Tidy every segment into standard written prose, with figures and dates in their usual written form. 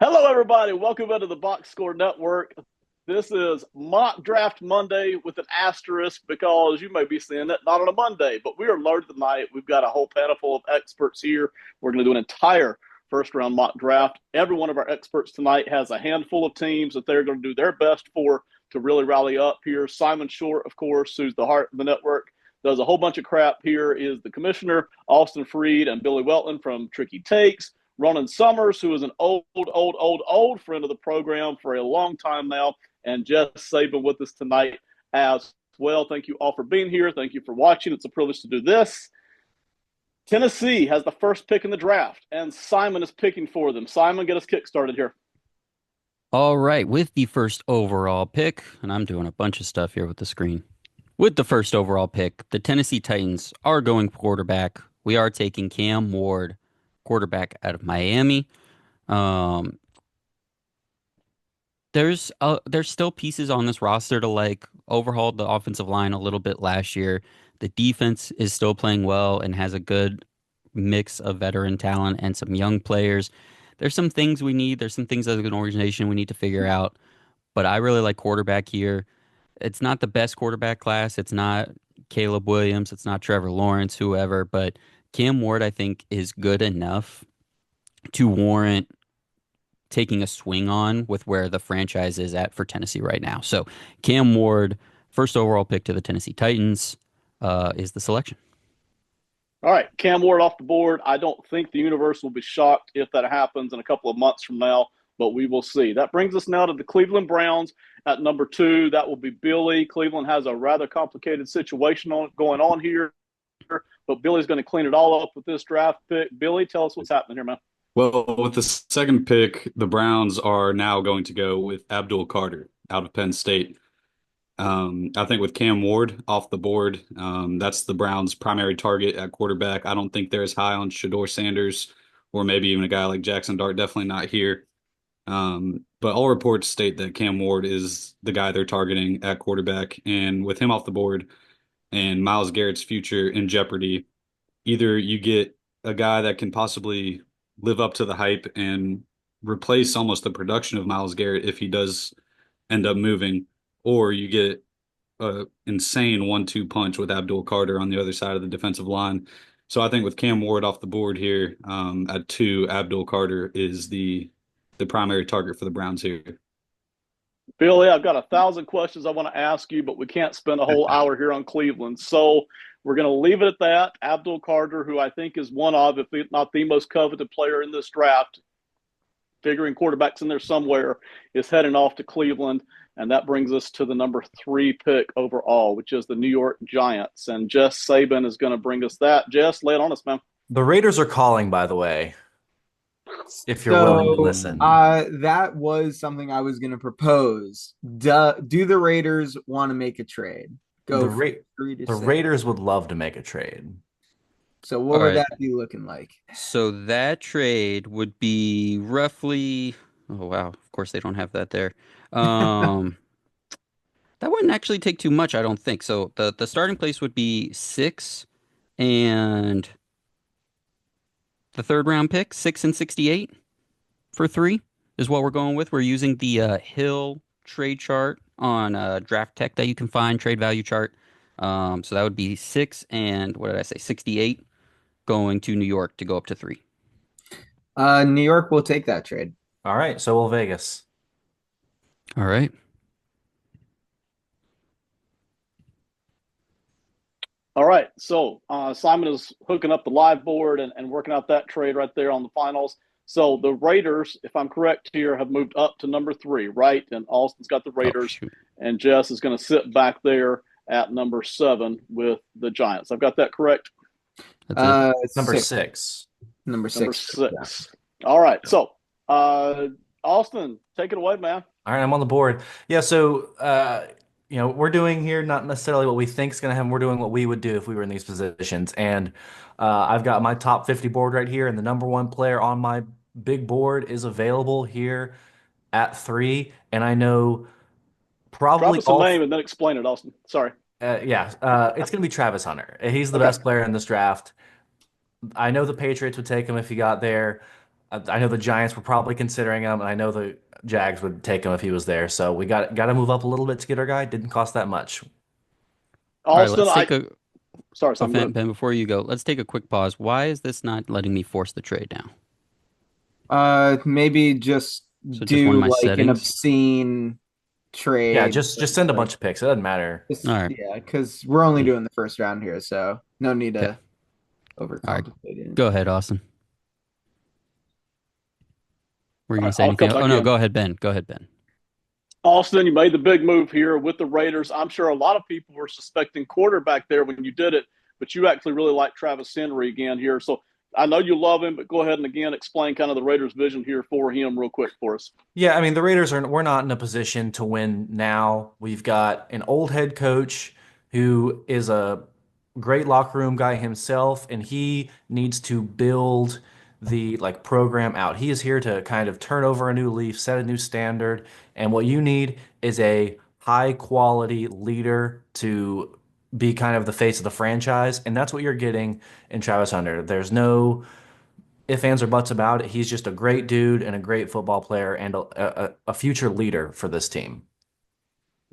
Hello, everybody. Welcome into the Box Score Network. This is Mock Draft Monday with an asterisk because you may be seeing it not on a Monday, but we are loaded tonight. We've got a whole panel full of experts here. We're going to do an entire first round mock draft. Every one of our experts tonight has a handful of teams that they're going to do their best for to really rally up here. Simon Short, of course, who's the heart of the network, does a whole bunch of crap here, is the commissioner. Austin Freed and Billy Weltman from Tricky Takes. Ronan Summers, who is an old friend of the program for a long time now, and Jess Saban with us tonight as well. Thank you all for being here. Thank you for watching. It's a privilege to do this. Tennessee has the first pick in the draft, and Simon is picking for them. Simon, get us kick-started here. All right, with the first overall pick, and I'm doing a bunch of stuff here with the screen. With the first overall pick, the Tennessee Titans are going quarterback. We are taking Cam Ward, quarterback out of Miami. Um, there's still pieces on this roster to like overhaul the offensive line a little bit last year. The defense is still playing well and has a good mix of veteran talent and some young players. There's some things we need. There's some things as an organization we need to figure out. But I really like quarterback here. It's not the best quarterback class. It's not Caleb Williams. It's not Trevor Lawrence, whoever. But Cam Ward, I think, is good enough to warrant taking a swing on with where the franchise is at for Tennessee right now. So Cam Ward, first overall pick to the Tennessee Titans, is the selection. All right, Cam Ward off the board. I don't think the universe will be shocked if that happens in a couple of months from now, but we will see. That brings us now to the Cleveland Browns at number 2. That will be Billy. Cleveland has a rather complicated situation going on here, but Billy's going to clean it all up with this draft pick. Billy, tell us what's happening here, man. Well, with the second pick, the Browns are now going to go with Abdul Carter out of Penn State. I think with Cam Ward off the board, that's the Browns' primary target at quarterback. I don't think they're as high on Shedeur Sanders or maybe even a guy like Jackson Dart. Definitely not here. But all reports state that Cam Ward is the guy they're targeting at quarterback. And with him off the board and Myles Garrett's future in jeopardy, either you get a guy that can possibly live up to the hype and replace almost the production of Myles Garrett if he does end up moving, or you get a insane 1-2 punch with Abdul Carter on the other side of the defensive line. So I think with Cam Ward off the board here, at 2, Abdul Carter is the primary target for the Browns here. Billy, I've got 1,000 questions I want to ask you, but we can't spend a whole hour here on Cleveland. So we're going to leave it at that. Abdul Carter, who I think is one of, if not the most coveted player in this draft, figuring quarterbacks in there somewhere, is heading off to Cleveland. And that brings us to the number 3 pick overall, which is the New York Giants. And Jess Saban is going to bring us that. Jess, lay it on us, man. The Raiders are calling, by the way, if you're willing to So listen. that was something I was going to propose. Do the Raiders want to make a trade? The Go for Ra 3 to the 6. Raiders would love to make a trade. So All what would right. that be looking like? So that trade would be roughly. Oh wow! Of course they don't have that there. Um, that wouldn't actually take too much, I don't think. So the starting place would be 6 and the third round pick, 6 and 68 for 3 is what we're going with. We're using the Hill trade chart on Draft Tech that you can find, trade value chart. So that would be 6 and what did I say? 68 going to New York to go up to 3. New York will take that trade. All right, so will Vegas. All right. All right. So Simon is hooking up the live board and working out that trade right there on the finals. So the Raiders, if I'm correct here, have moved up to number 3, right? And Austin's got the Oh Raiders, shoot. and Jess is going to sit back there at number 7 with the Giants. I've got that correct. That's it. It's number 6. 6. Number Number 6. Yeah. 6. All right. So Austin, take it away, man. All right, I'm on the board. Yeah, so we're doing here not necessarily what we think is going to happen. We're doing what we would do if we were in these positions. And I've got my top 50 board right here, and the number 1 player on my big board is available here at 3. And I know Drop probably us a all. name and then explain it, Austin. Sorry. It's going to be Travis Hunter. He's the Okay. best player in this draft. I know the Patriots would take him if he got there. I know the Giants were probably considering him, and I know the Jags would take him if he was there. So we got to move up a little bit to get our guy. Didn't cost that much. All right, Austin, let's take a sorry, oh, Sam, go ahead. Ben, before you go, let's take a quick pause. Why is this not letting me force the trade now? Maybe just So just one of do my like an settings. obscene Yeah, trade. just send a bunch of picks. It doesn't matter. All right. Yeah, because we're only doing the first round here, so no need Okay. to All right. overcomplicate it. Go ahead, Austin. Were you All gonna right, say I'll anything come else? Oh back no, in. go ahead, Ben. Go ahead, Ben. Austin, you made the big move here with the Raiders. I'm sure a lot of people were suspecting quarterback there when you did it, but you actually really like Travis Henry again here. So I know you love him, but go ahead and again explain kind of the Raiders' vision here for him real quick for us. Yeah, I mean the Raiders are we're not in a position to win now. We've got an old head coach who is a great locker room guy himself, and he needs to build the like program out. He is here to kind of turn over a new leaf, set a new standard, and what you need is a high quality leader to be kind of the face of the franchise, and that's what you're getting in Travis Hunter. There's no if ands or buts about it. He's just a great dude and a great football player and a future leader for this team.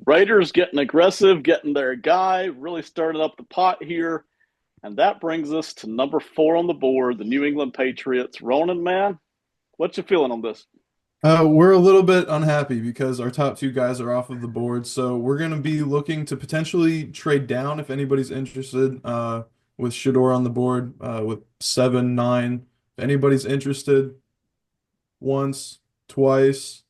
Raiders getting aggressive, getting their guy, really started up the pot here. And that brings us to number 4 on the board, the New England Patriots. Ronan, man, what you feeling on this? We're a little bit unhappy because our top two guys are off of the board, so we're going to be looking to potentially trade down if anybody's interested. With Shador on the board, with 7, 9. If anybody's interested, once, twice.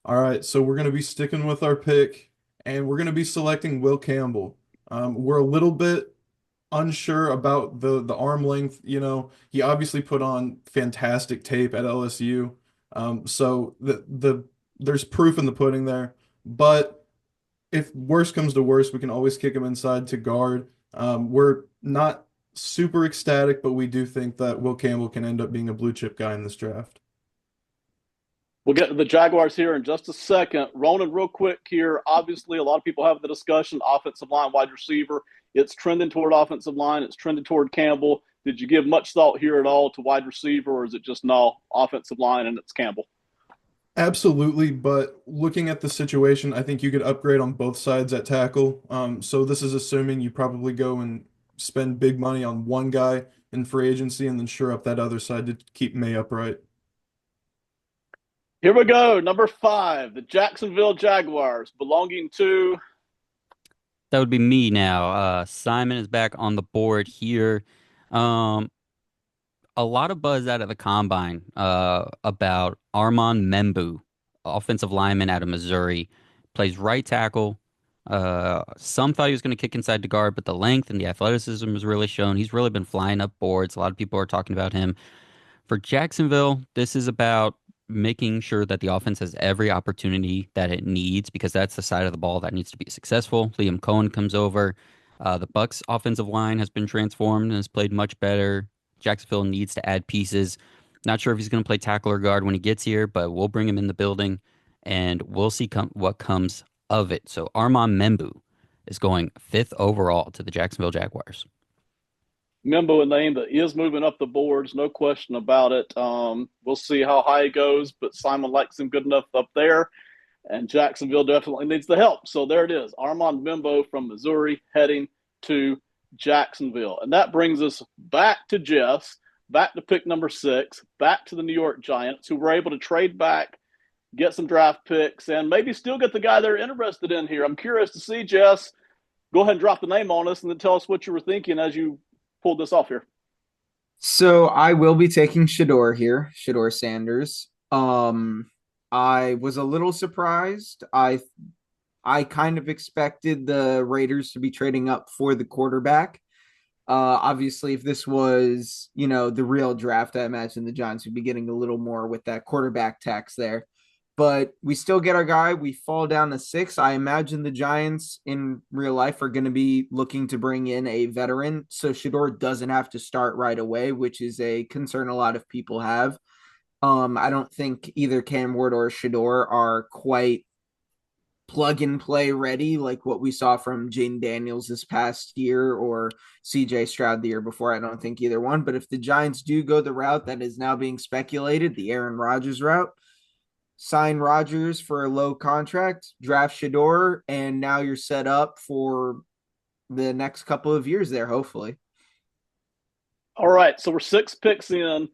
All right, so we're going to be sticking with our pick, and we're going to be selecting Will Campbell. We're a little bit unsure about the arm length. You know, he obviously put on fantastic tape at LSU. So there's proof in the pudding there. But if worse comes to worse, we can always kick him inside to guard. We're not super ecstatic, but we do think that Will Campbell can end up being a blue chip guy in this draft. We'll get to the Jaguars here in just a second. Ronan, real quick here. Obviously, a lot of people have the discussion offensive line, wide receiver. It's trending toward offensive line. It's trending toward Campbell. Did you give much thought here at all to wide receiver, or is it just no offensive line and it's Campbell? Absolutely, but looking at the situation, I think you could upgrade on both sides at tackle. So this is assuming you probably go and spend big money on one guy in free agency and then shore up that other side to keep May upright. Here we go. Number 5, the Jacksonville Jaguars, belonging to. That would be me now. Simon is back on the board here. Um, a lot of buzz out of the combine about Armand Membu, offensive lineman out of Missouri, plays right tackle. Some thought he was going to kick inside to guard, but the length and the athleticism was really shown. He's really been flying up boards. A lot of people are talking about him. For Jacksonville, this is about making sure that the offense has every opportunity that it needs because that's the side of the ball that needs to be successful. Liam Cohen comes over. The Bucks offensive line has been transformed and has played much better. Jacksonville needs to add pieces. Not sure if he's going to play tackle or guard when he gets here, but we'll bring him in the building and we'll see what comes of it. So Armand Membu is going 5th overall to the Jacksonville Jaguars. Membo, a name that is moving up the boards, no question about it. We'll see how high he goes, but Simon likes him good enough up there, and Jacksonville definitely needs the help. So there it is, Armand Membo from Missouri heading to Jacksonville. And that brings us back to Jess, back to pick number 6, back to the New York Giants, who were able to trade back, get some draft picks, and maybe still get the guy they're interested in here. I'm curious to see, Jess. Go ahead and drop the name on us and then tell us what you were thinking as you pulled this off here. So I will be taking Shador here, Shador Sanders. I was a little surprised. I kind of expected the Raiders to be trading up for the quarterback. Obviously, if this was, the real draft, I imagine the Giants would be getting a little more with that quarterback tax there. But we still get our guy. We fall down to 6. I imagine the Giants in real life are going to be looking to bring in a veteran. So Shador doesn't have to start right away, which is a concern a lot of people have. I don't think either Cam Ward or Shador are quite plug and play ready, like what we saw from Jaden Daniels this past year or CJ Stroud the year before. I don't think either one. But if the Giants do go the route that is now being speculated, the Aaron Rodgers route, sign Rodgers for a low contract, draft Shador, and now you're set up for the next couple of years there, hopefully. All right, so we're 6 picks in.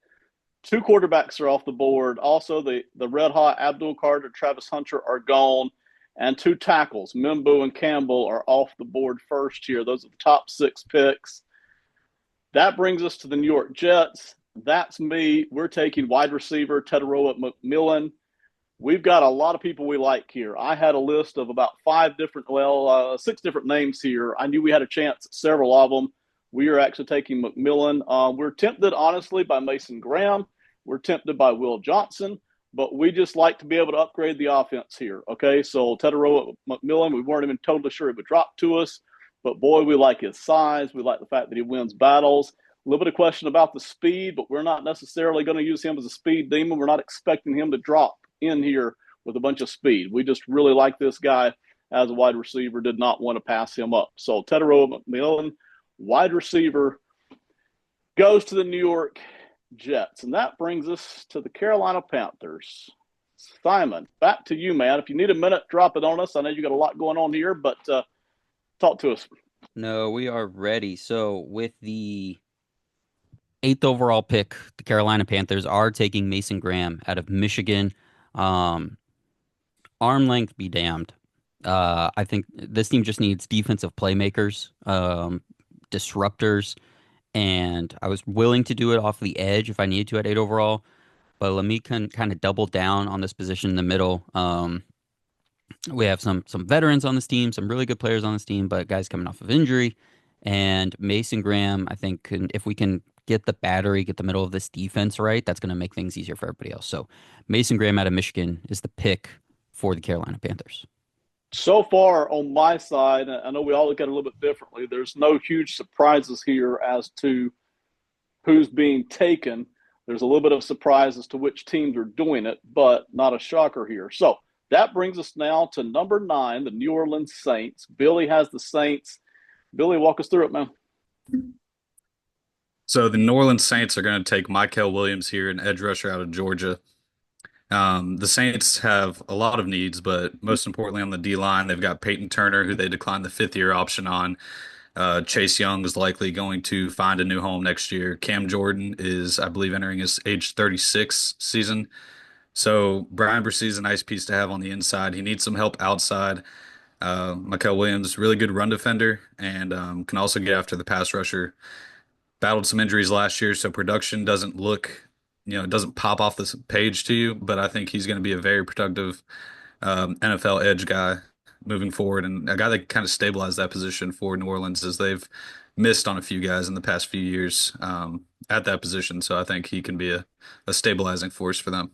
2 quarterbacks are off the board. Also, the red hot Abdul Carter, Travis Hunter are gone, and 2 tackles, Mimbo and Campbell, are off the board first here. Those are the top 6 picks. That brings us to the New York Jets. That's me. We're taking wide receiver Tedoroa McMillan. We've got a lot of people we like here. I had a list of about 6 different names here. I knew we had a chance at several of them. We are actually taking McMillan. We're tempted, honestly, by Mason Graham. We're tempted by Will Johnson, but we just like to be able to upgrade the offense here. Okay, so Tedoroa McMillan, we weren't even totally sure he would drop to us, but boy, we like his size. We like the fact that he wins battles. A little bit of question about the speed, but we're not necessarily going to use him as a speed demon. We're not expecting him to drop in here with a bunch of speed. We just really like this guy as a wide receiver, did not want to pass him up. So Tedoroa McMillan, wide receiver, goes to the New York Jets. And that brings us to the Carolina Panthers. Simon, back to you, man. If you need a minute, drop it on us. I know you got a lot going on here, but talk to us. No, we are ready. So with the 8th overall pick, the Carolina Panthers are taking Mason Graham out of Michigan. Arm length be damned. I think this team just needs defensive playmakers, disruptors, and I was willing to do it off the edge if I needed to at 8 overall, but let me kind of double down on this position in the middle. We have some veterans on this team, some really good players on this team, but guys coming off of injury. And Mason Graham, I think, if we can get the battery, get the middle of this defense right, that's going to make things easier for everybody else. So Mason Graham out of Michigan is the pick for the Carolina Panthers. So far on my side, I know we all look at it a little bit differently. There's no huge surprises here as to who's being taken. There's a little bit of surprise as to which teams are doing it, but not a shocker here. So that brings us now to number 9, the New Orleans Saints. Billy has the Saints. Billy, walk us through it, man. So the New Orleans Saints are going to take Mykel Williams here, an edge rusher out of Georgia. The Saints have a lot of needs, but most importantly on the D-line, they've got Peyton Turner, who they declined the 5th-year option on. Chase Young is likely going to find a new home next year. Cam Jordan is, I believe, entering his age 36 season. So Brian Bresee is a nice piece to have on the inside. He needs some help outside. Mykel Williams, really good run defender, and can also get after the pass rusher. Battled some injuries last year, so production doesn't look, it doesn't pop off this page to you, but I think he's going to be a very productive NFL edge guy moving forward, and a guy that kind of stabilized that position for New Orleans as they've missed on a few guys in the past few years at that position. So I think he can be a stabilizing force for them.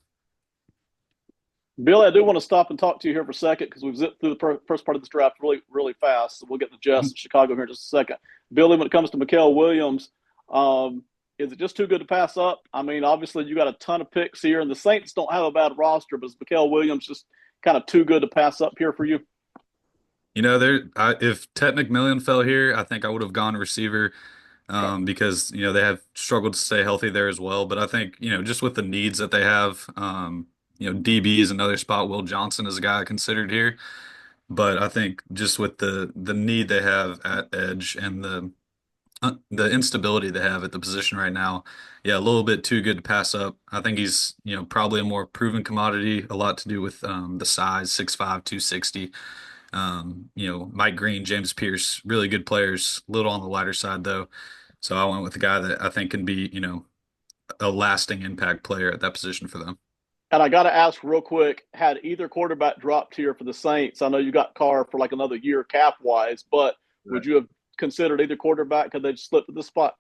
Billy, I do want to stop and talk to you here for a second because we've zipped through the first part of this draft really, really fast. So we'll get to Jess in Chicago here in just a second. Billy, when it comes to Mykel Williams, is it just too good to pass up? I mean, obviously you got a ton of picks here, and the Saints don't have a bad roster, but is Mykel Williams just kind of too good to pass up here for you? If Ted McMillan fell here, I think I would have gone receiver because, they have struggled to stay healthy there as well. But I think, just with the needs that they have, DB is another spot. Will Johnson is a guy I considered here. But I think just with the need they have at edge and the instability they have at the position right now, yeah, a little bit too good to pass up. I think he's, probably a more proven commodity, a lot to do with the size, 6'5", 260. Mike Green, James Pierce, really good players, a little on the lighter side though. So I went with a guy that I think can be, a lasting impact player at that position for them. And I got to ask real quick, had either quarterback dropped here for the Saints? I know you got Carr for like another year cap-wise, but would you have considered either quarterback? Could they just slip to the spot?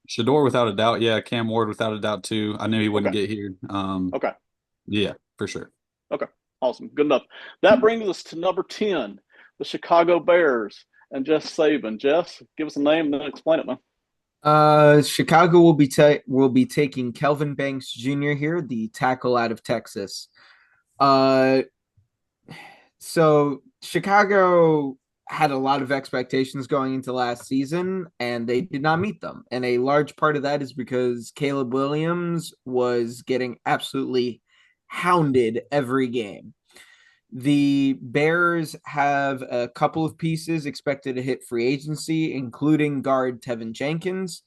Shador, without a doubt. Yeah, Cam Ward, without a doubt, too. I knew he wouldn't get here. Okay. Yeah, for sure. Okay, awesome. Good enough. That brings us to number 10, the Chicago Bears and Jess Saban. Jess, give us a name and then explain it, man. Chicago will be taking Kelvin Banks Jr. here, the tackle out of Texas. So Chicago had a lot of expectations going into last season, and they did not meet them. And a large part of that is because Caleb Williams was getting absolutely hounded every game. The Bears have a couple of pieces expected to hit free agency, including guard Tevin Jenkins.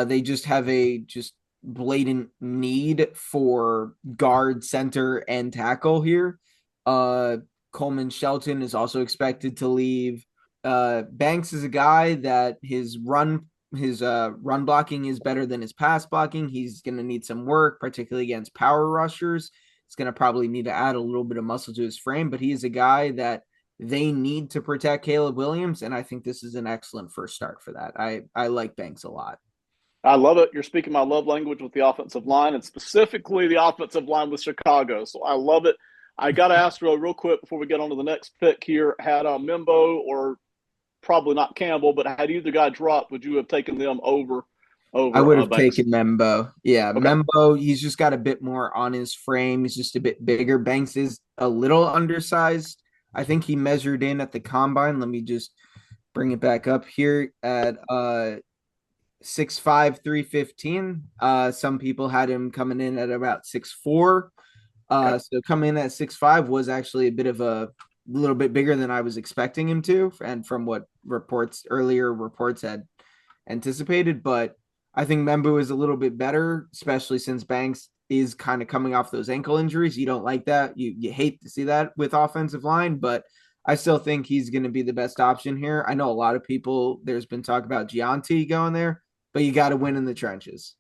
They just have a just blatant need for guard, center, and tackle here. Uh, Coleman Shelton is also expected to leave. Banks is a guy that his run blocking is better than his pass blocking. He's going to need some work, particularly against power rushers. He's going to probably need to add a little bit of muscle to his frame, but he is a guy that they need to protect Caleb Williams, and I think this is an excellent first start for that. I like Banks a lot. I love it. You're speaking my love language with the offensive line, and specifically the offensive line with Chicago. So I love it. I got to ask real quick before we get on to the next pick here. Had Mimbo or probably not Campbell, but had either guy dropped, would you have taken them over I would have Banks? taken Membo. Yeah, Okay. Membo, he's just got a bit more on his frame. He's just a bit bigger. Banks is a little undersized. I think he measured in at the combine. Let me just bring it back up here at 6'5", 315. Some people had him coming in at about 6'4". Okay. So coming in at 6'5" was actually a bit of a little bit bigger than I was expecting him to, and from what earlier reports had anticipated. But I think Membu is a little bit better, especially since Banks is kind of coming off those ankle injuries. You don't like that. You hate to see that with offensive line, but I still think he's going to be the best option here. I know a lot of people, there's been talk about Gianti going there, but you got to win in the trenches.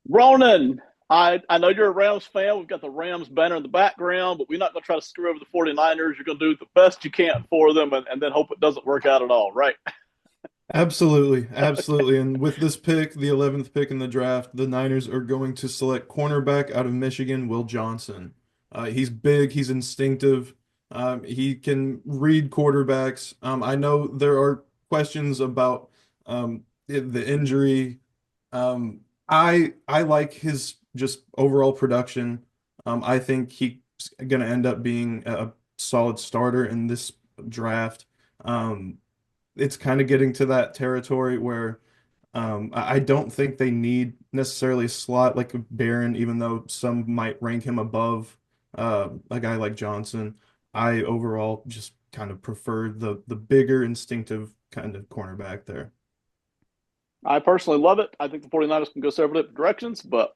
Ronan, I know you're a Rams fan. We've got the Rams banner in the background, but we're not going to try to screw over the 49ers. You're going to do the best you can for them and then hope it doesn't work out at all, right? Absolutely, absolutely. And with this pick, the 11th pick in the draft, the Niners are going to select cornerback out of Michigan, Will Johnson. He's big, he's instinctive, he can read quarterbacks. I know there are questions about the injury. I like his just overall production. I think he's going to end up being a solid starter in this draft. It's kind of getting to that territory where I don't think they need necessarily a slot like a Barron, even though some might rank him above a guy like Johnson. I overall just kind of prefer the bigger, instinctive kind of cornerback there. I personally love it. I think the 49ers can go several different directions, but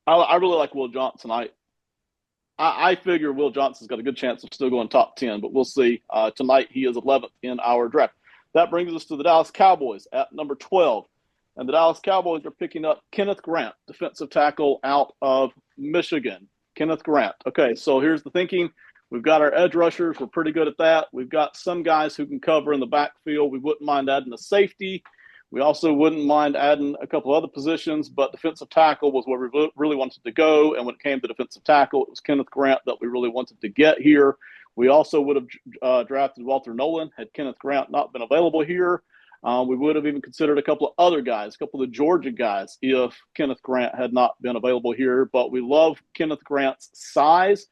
I really like Will Johnson. I figure Will Johnson's got a good chance of still going top 10, but we'll see. Tonight, he is 11th in our draft. That brings us to the Dallas Cowboys at number 12. And the Dallas Cowboys are picking up Kenneth Grant, defensive tackle out of Michigan. Kenneth Grant. Okay, so here's the thinking. We've got our edge rushers. We're pretty good at that. We've got some guys who can cover in the backfield. We wouldn't mind adding a safety. We also wouldn't mind adding a couple other positions, but defensive tackle was where we really wanted to go. And when it came to defensive tackle, it was Kenneth Grant that we really wanted to get here. We also would have drafted Walter Nolan had Kenneth Grant not been available here. We would have even considered a couple of other guys, a couple of the Georgia guys, if Kenneth Grant had not been available here. But we love Kenneth Grant's size.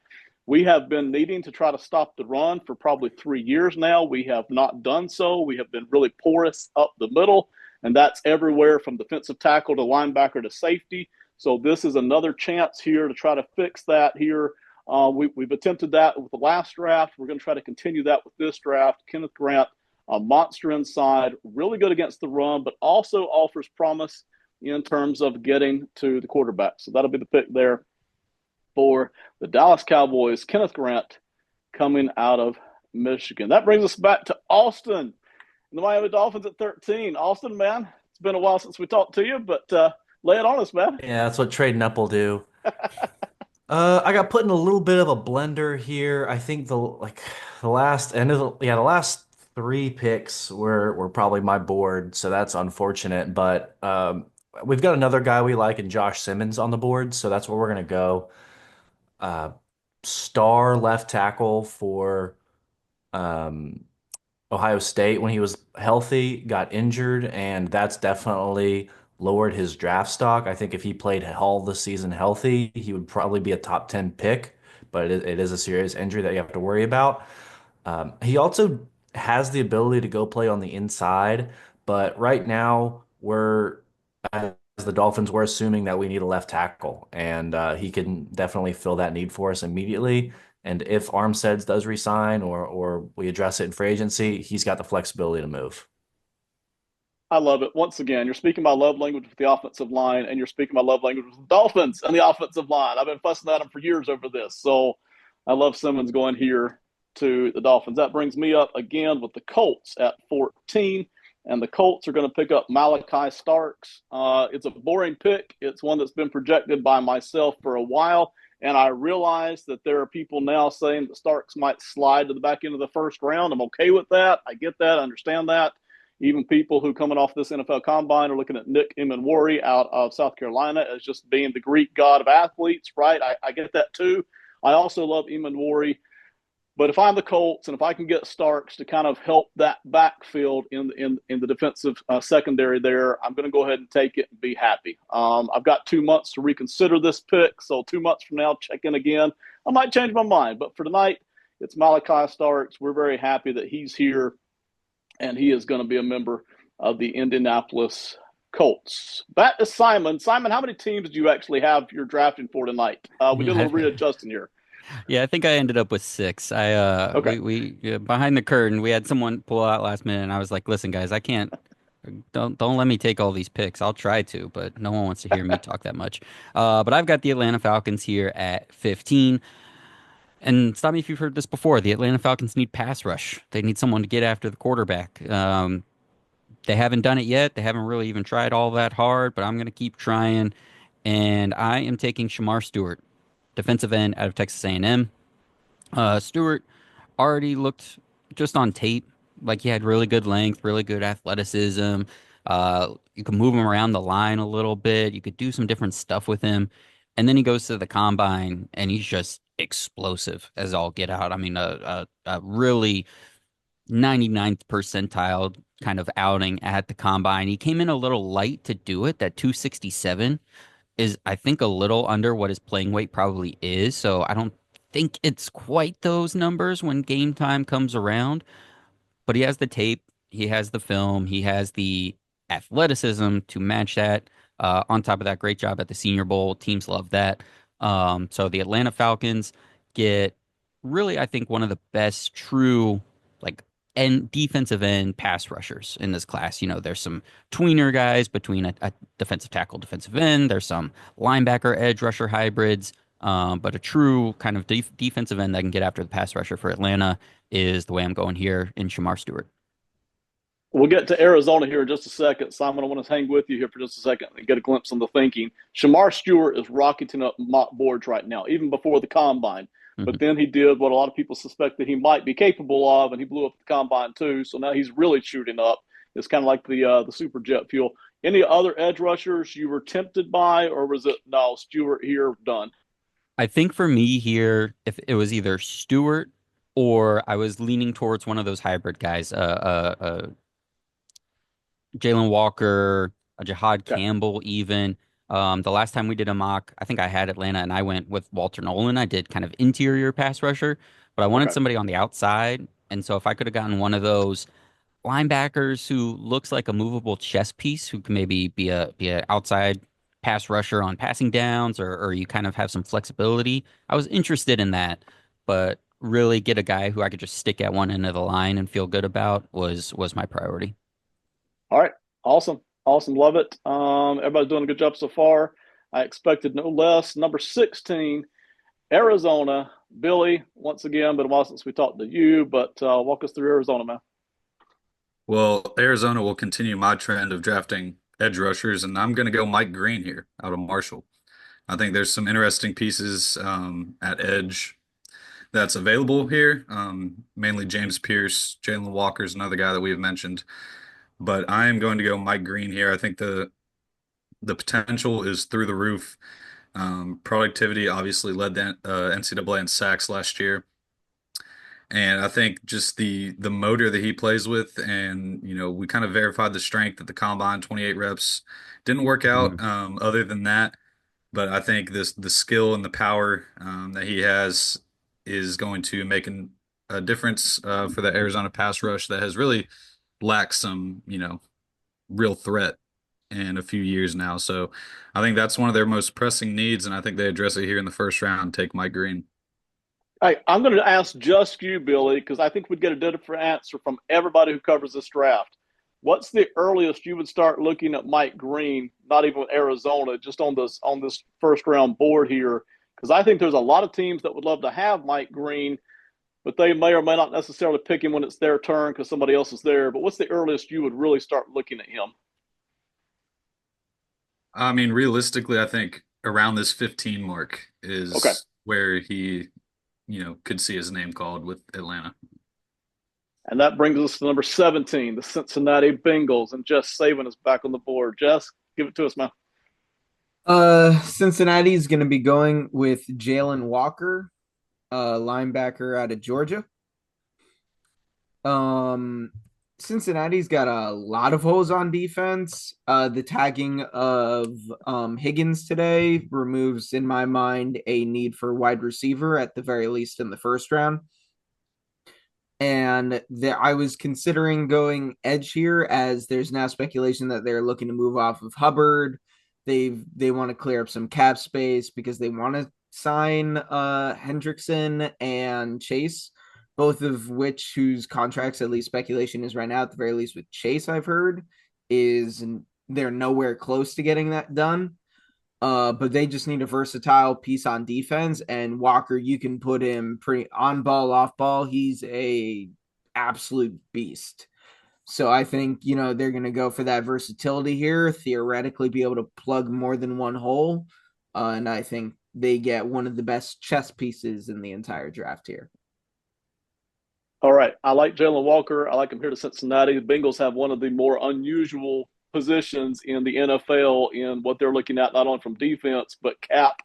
We have been needing to try to stop the run for probably 3 years now. We have not done so. We have been really porous up the middle, and that's everywhere from defensive tackle to linebacker to safety. So this is another chance here to try to fix that here. We've attempted that with the last draft. We're going to try to continue that with this draft. Kenneth Grant, a monster inside, really good against the run, but also offers promise in terms of getting to the quarterback. So that'll be the pick there for the Dallas Cowboys. Kenneth Grant coming out of Michigan. That brings us back to Austin and the Miami Dolphins at 13. Austin, man, it's been a while since we talked to you, but lay it on us, man. Yeah, that's what trading up will do. I got put in a little bit of a blender here. I think the last three picks were probably my board, so that's unfortunate. But we've got another guy we like in Josh Simmons on the board, so that's where we're gonna go. Uh, Star left tackle for um, Ohio State when he was healthy, got injured, and that's definitely lowered his draft stock. I think if he played all the season healthy, he would probably be a top 10 pick but it is a serious injury that you have to worry about. He also has the ability to go play on the inside, but right now as the Dolphins, we're assuming that we need a left tackle, and he can definitely fill that need for us immediately. And if Armstead does resign or we address it in free agency, he's got the flexibility to move. I love it. Once again, you're speaking my love language with the offensive line, and you're speaking my love language with the Dolphins and the offensive line. I've been fussing at him for years over this. So I love Simmons going here to the Dolphins. That brings me up again with the Colts at 14. And the Colts are going to pick up Malachi Starks. It's a boring pick. It's one that's been projected by myself for a while. And I realize that there are people now saying that Starks might slide to the back end of the first round. I'm okay with that. I get that. I understand that. Even people who coming off this NFL combine are looking at Nick Emmanwori out of South Carolina as just being the Greek god of athletes, right? I get that too. I also love Emmanwori. But if I'm the Colts and if I can get Starks to kind of help that backfield in the defensive secondary there, I'm going to go ahead and take it and be happy. I've got 2 months to reconsider this pick. So 2 months from now, check in again. I might change my mind. But for tonight, it's Malachi Starks. We're very happy that he's here. And he is going to be a member of the Indianapolis Colts. Back to Simon. Simon, how many teams do you actually have you're drafting for tonight? We did a little readjusting here. Yeah, I think I ended up with six. Okay. We behind the curtain, we had someone pull out last minute, and I was like, "Listen, guys, I can't. Don't let me take all these picks. I'll try to, but no one wants to hear me talk that much." But I've got the Atlanta Falcons here at 15. And stop me if you've heard this before. The Atlanta Falcons need pass rush. They need someone to get after the quarterback. They haven't done it yet. They haven't really even tried all that hard, but I'm going to keep trying. And I am taking Shamar Stewart, defensive end out of Texas A&M. Stewart already looked just on tape like he had really good length, really good athleticism. You could move him around the line a little bit. You could do some different stuff with him. And then he goes to the combine and he's just explosive as all get out. I mean, a really 99th percentile kind of outing at the combine. He came in a little light to do it. That 267 is, I think, a little under what his playing weight probably is. So I don't think it's quite those numbers when game time comes around. But he has the tape, he has the film, he has the athleticism to match that. On top of that, great job at the Senior Bowl. Teams love that. So the Atlanta Falcons get really, I think, one of the best true like defensive end pass rushers in this class. You know, there's some tweener guys between a defensive tackle, defensive end. There's some linebacker, edge rusher hybrids. But a true kind of defensive end that can get after the pass rusher for Atlanta is the way I'm going here in Shamar Stewart. We'll get to Arizona here in just a second. Simon, I want to hang with you here for just a second and get a glimpse on the thinking. Shamar Stewart is rocketing up mock boards right now, even before the combine. But then he did what a lot of people suspected he might be capable of, and he blew up the combine too. So now he's really shooting up. It's kind of like the super jet fuel. Any other edge rushers you were tempted by, or was it no Stewart here done? I think for me here, if it was either Stewart or I was leaning towards one of those hybrid guys, Jalen Walker, a Jihad Okay. Campbell, even. The last time we did a mock, I think I had Atlanta and I went with Walter Nolan. I did kind of interior pass rusher, but I wanted Okay. somebody on the outside. And so if I could have gotten one of those linebackers who looks like a movable chess piece, who can maybe be a outside pass rusher on passing downs, or you kind of have some flexibility. I was interested in that, but really get a guy who I could just stick at one end of the line and feel good about was my priority. All right. Awesome. Awesome. Love it. Everybody's doing a good job so far. I expected no less. Number 16, Arizona. Billy, once again, been a while since we talked to you, but walk us through Arizona, man. Well, Arizona will continue my trend of drafting edge rushers, and I'm going to go Mike Green here out of Marshall. I think there's some interesting pieces at edge that's available here. Mainly James Pierce, Jalen Walker's another guy that we have mentioned, but I am going to go Mike Green here. I think the potential is through the roof. Productivity obviously led the NCAA in sacks last year. And I think just the motor that he plays with, and we kind of verified the strength at the combine, 28 reps. Didn't work out. Other than that, but I think the skill and the power that he has is going to make a difference for the Arizona pass rush that has really lacked some, real threat in a few years now. So I think that's one of their most pressing needs, and I think they address it here in the first round. Take Mike Green. Hey, I'm going to ask just you, Billy, because I think we'd get a different answer from everybody who covers this draft. What's the earliest you would start looking at Mike Green? Not even with Arizona, just on this first round board here, because I think there's a lot of teams that would love to have Mike Green, but they may or may not necessarily pick him when it's their turn because somebody else is there. But what's the earliest you would really start looking at him? I mean, realistically, I think around this 15 mark Okay. is where he, could see his name called with Atlanta. And that brings us to number 17, the Cincinnati Bengals. And Jess Saban is back on the board. Jess, give it to us, man. Cincinnati's going to be going with Jalen Walker, linebacker out of Georgia. Um, Cincinnati's got a lot of holes on defense. The tagging of Higgins today removes, in my mind, a need for wide receiver at the very least in the first round. And I was considering going edge here, as there's now speculation that they're looking to move off of Hubbard. They want to clear up some cap space because they want to sign Hendrickson and Chase, both of which whose contracts, at least speculation is right now, at the very least with Chase, I've heard, is they're nowhere close to getting that done. But they just need a versatile piece on defense. And Walker, you can put him pretty on ball, off ball. He's a absolute beast. So I think, they're going to go for that versatility here, theoretically be able to plug more than one hole. And I think they get one of the best chess pieces in the entire draft here. All right. I like Jalen Walker. I like him here to Cincinnati. The Bengals have one of the more unusual positions in the NFL in what they're looking at, not only from defense, but cap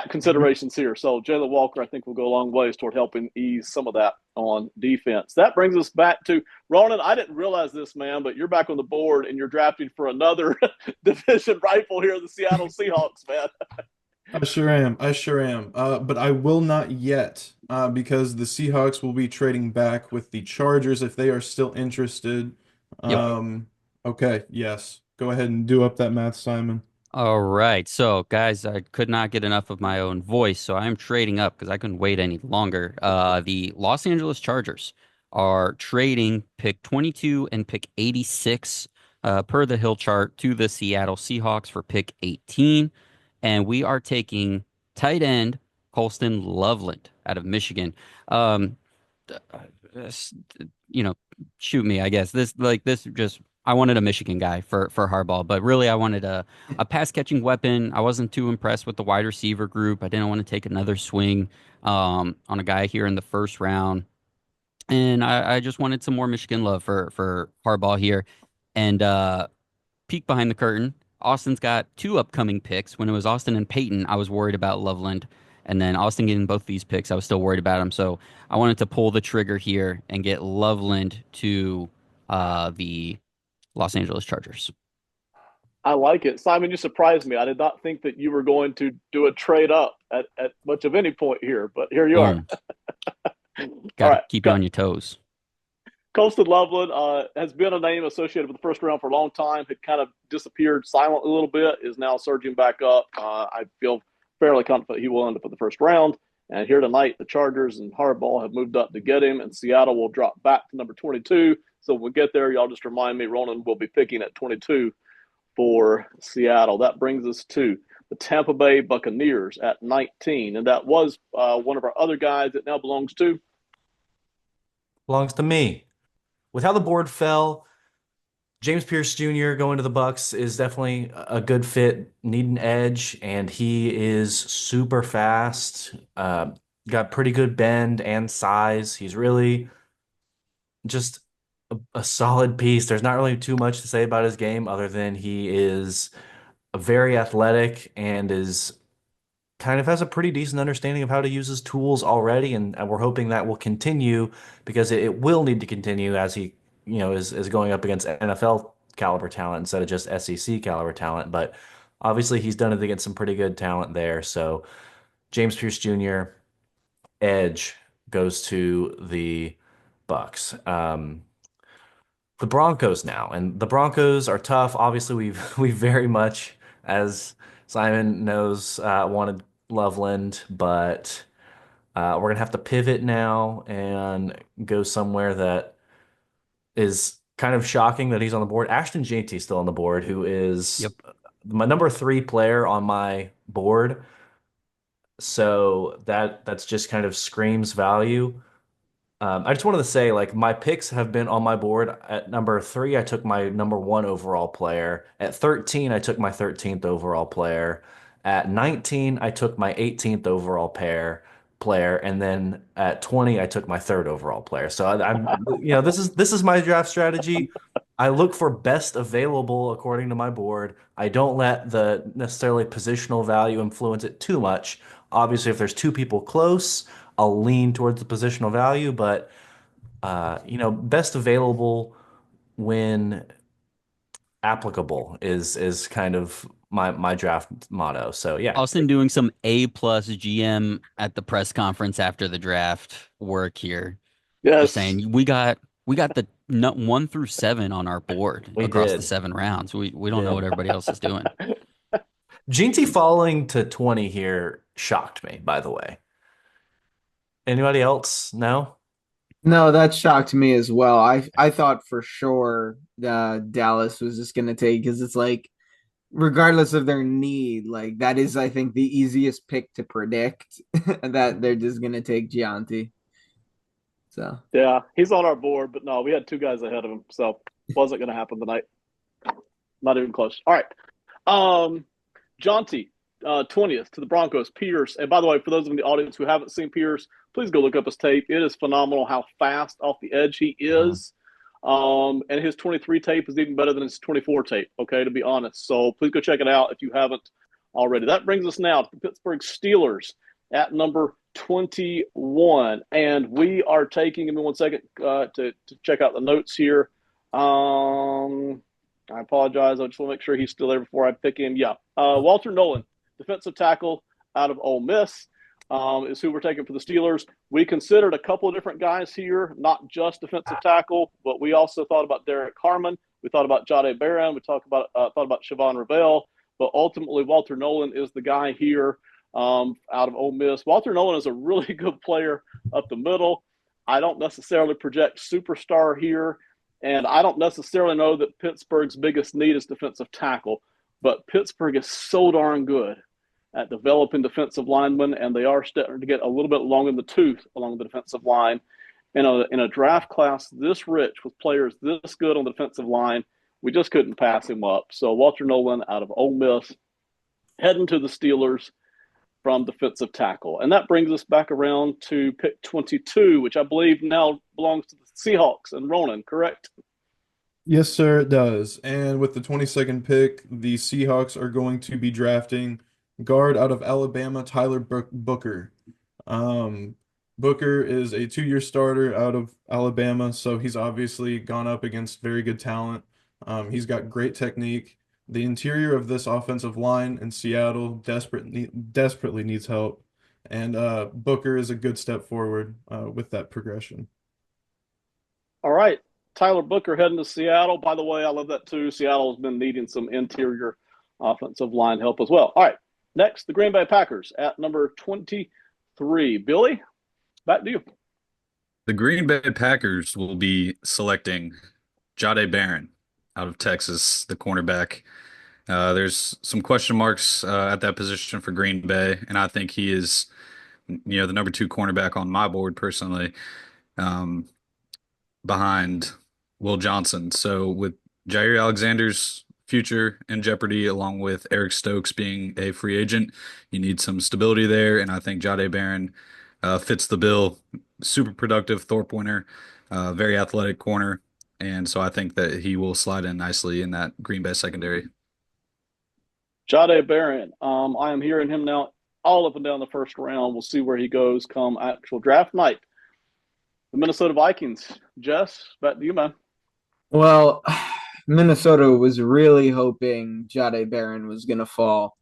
considerations here. So Jalen Walker, I think, will go a long ways toward helping ease some of that on defense. That brings us back to Ronan. I didn't realize this, man, but you're back on the board and you're drafting for another division rival here, the Seattle Seahawks, man. I sure am. I sure am. But I will not yet, because the Seahawks will be trading back with the Chargers if they are still interested. Yep. Okay, yes. Go ahead and do up that math, Simon. All right. So, guys, I could not get enough of my own voice, so I am trading up because I couldn't wait any longer. The Los Angeles Chargers are trading pick 22 and pick 86 per the Hill chart to the Seattle Seahawks for pick 18. And we are taking tight end Colston Loveland out of Michigan. Um, this- Shoot me, I guess. This just I wanted a Michigan guy for Harbaugh, but really I wanted a pass catching weapon. I wasn't too impressed with the wide receiver group. I didn't want to take another swing on a guy here in the first round. And I just wanted some more Michigan love for Harbaugh here. And peek behind the curtain. Austin's got two upcoming picks. When it was Austin and Peyton, I was worried about Loveland. And then Austin getting both these picks, I was still worried about him. So I wanted to pull the trigger here and get Loveland to the Los Angeles Chargers. I like it. Simon, you surprised me. I did not think that you were going to do a trade up at much of any point here, but here you Boom. are. Got All to right. keep you on your toes. Colston Loveland has been a name associated with the first round for a long time. Had kind of disappeared silently a little bit, is now surging back up. I feel fairly confident he will end up in the first round. And here tonight, the Chargers and Harbaugh have moved up to get him, and Seattle will drop back to number 22. So when we get there, y'all just remind me, Ronan will be picking at 22 for Seattle. That brings us to the Tampa Bay Buccaneers at 19. And that was one of our other guys that now belongs to. Belongs to me. With how the board fell, James Pierce Jr. going to the Bucks is definitely a good fit. Need an edge, and he is super fast. Got pretty good bend and size. He's really just a solid piece. There's not really too much to say about his game other than he is very athletic and is kind of has a pretty decent understanding of how to use his tools already, and we're hoping that will continue because it will need to continue as he, is going up against NFL caliber talent instead of just SEC caliber talent. But Obviously, he's done it against some pretty good talent there. So James Pierce Jr. edge goes to the Bucks. The Broncos now, and the Broncos are tough. Obviously, we very much, as Simon knows, wanted Loveland, but we're gonna have to pivot now and go somewhere that is kind of shocking that he's on the board. Ashton Jeanty is still on the board, who is Yep. my number 3 player on my board. So that's just kind of screams value. I just wanted to say, like, my picks have been on my board. At number 3, I took my number 1 overall player. At 13, I took my 13th overall player. At 19, I took my 18th overall player, and then at 20, I took my 3rd overall player. So this is my draft strategy. I look for best available according to my board. I don't let the necessarily positional value influence it too much. Obviously, if there's two people close, I'll lean towards the positional value, but best available when applicable is kind of my draft motto. So yeah. Austin doing some A plus GM at the press conference after the draft work here. Just Yes. saying we got the 1 through 7 on our board We across did. the 7 rounds. We don't know Did. what everybody else is doing. Ginty falling to 20 here shocked me, by the way. Anybody else? No? No, that shocked me as well. I thought for sure Dallas was just gonna take because it's like regardless of their need, like that is I think the easiest pick to predict that they're just gonna take Gianti. So Yeah, he's on our board, but no, we had 2 guys ahead of him, so wasn't going to happen tonight. Not even close. All right. Jonty, 20th to the Broncos. Pierce. And by the way, for those of in the audience who haven't seen Pierce, please go look up his tape. It is phenomenal how fast off the edge he is. And his 23 tape is even better than his 24 tape, okay, to be honest. So please go check it out if you haven't already. That brings us now to the Pittsburgh Steelers at number 21. And we are taking, give me 1 second to check out the notes here. I apologize. I just want to make sure he's still there before I pick him. Yeah. Walter Nolan, defensive tackle out of Ole Miss, is who we're taking for the Steelers. We considered a couple of different guys here, not just defensive tackle, but we also thought about Derek Harmon. We thought about Jade Barron. We thought about Siobhan Ravel. But ultimately, Walter Nolan is the guy here out of Ole Miss. Walter Nolan is a really good player up the middle. I don't necessarily project superstar here. And I don't necessarily know that Pittsburgh's biggest need is defensive tackle, but Pittsburgh is so darn good at developing defensive linemen, and they are starting to get a little bit long in the tooth along the defensive line. In a draft class this rich with players this good on the defensive line, we just couldn't pass him up. So Walter Nolan out of Ole Miss, heading to the Steelers from defensive tackle. And that brings us back around to pick 22, which I believe now belongs to the Seahawks and Ronan, correct? Yes, sir, it does. And with the 22nd pick, the Seahawks are going to be drafting guard out of Alabama, Tyler Booker. Booker is a 2-year starter out of Alabama, so he's obviously gone up against very good talent. He's got great technique. The interior of this offensive line in Seattle desperately needs help, and Booker is a good step forward with that progression. All right. Tyler Booker heading to Seattle. By the way, I love that too. Seattle has been needing some interior offensive line help as well. All right. Next, the Green Bay Packers at number 23. Billy, back to you. The Green Bay Packers will be selecting Jade Barron out of Texas, the cornerback. There's some question marks at that position for Green Bay, and I think he is, the number 2 cornerback on my board personally, behind Will Johnson. So with Jair Alexander's future in jeopardy, along with Eric Stokes being a free agent, you need some stability there, and I think Jade Barron fits the bill. Super productive Thorpe winner, very athletic corner, and so I think that he will slide in nicely in that Green Bay secondary. Jade Barron. I am hearing him now all up and down the first round. We'll see where he goes come actual draft night. The Minnesota Vikings. Jess, back to you, man. well, Minnesota was really hoping Jade Barron was going to fall.